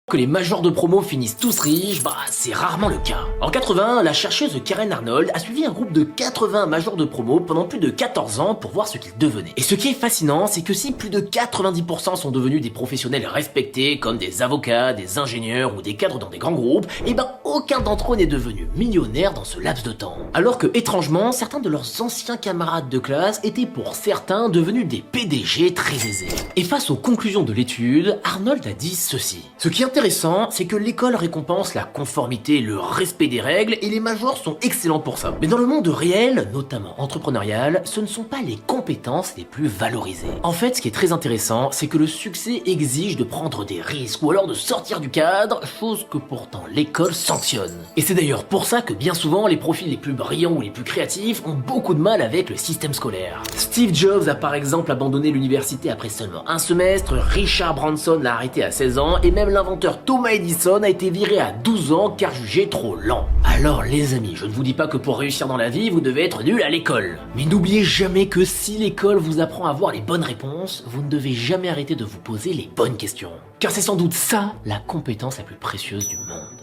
Que les majors de promo finissent tous riches, c'est rarement le cas. En 80, la chercheuse Karen Arnold a suivi un groupe de 80 majors de promo pendant plus de 14 ans pour voir ce qu'ils devenaient. Et ce qui est fascinant, c'est que si plus de 90% sont devenus des professionnels respectés comme des avocats, des ingénieurs ou des cadres dans des grands groupes, aucun d'entre eux n'est devenu millionnaire dans ce laps de temps. Alors que, étrangement, certains de leurs anciens camarades de classe étaient pour certains devenus des PDG très aisés. Et face aux conclusions de l'étude, Arnold a dit ceci. Ce qui est intéressant, c'est que l'école récompense la conformité, le respect des règles, et les majors sont excellents pour ça. Mais dans le monde réel, notamment entrepreneurial, ce ne sont pas les compétences les plus valorisées. En fait, ce qui est très intéressant, c'est que le succès exige de prendre des risques, ou alors de sortir du cadre, chose que pourtant l'école sanctionne. Et c'est d'ailleurs pour ça que bien souvent, les profils les plus brillants ou les plus créatifs ont beaucoup de mal avec le système scolaire. Steve Jobs a par exemple abandonné l'université après seulement un semestre, Richard Branson l'a arrêté à 16 ans, et même l'inventeur Thomas Edison a été viré à 12 ans car jugé trop lent. Alors les amis, je ne vous dis pas que pour réussir dans la vie, vous devez être nul à l'école. Mais n'oubliez jamais que si l'école vous apprend à avoir les bonnes réponses, vous ne devez jamais arrêter de vous poser les bonnes questions. Car c'est sans doute ça, la compétence la plus précieuse du monde.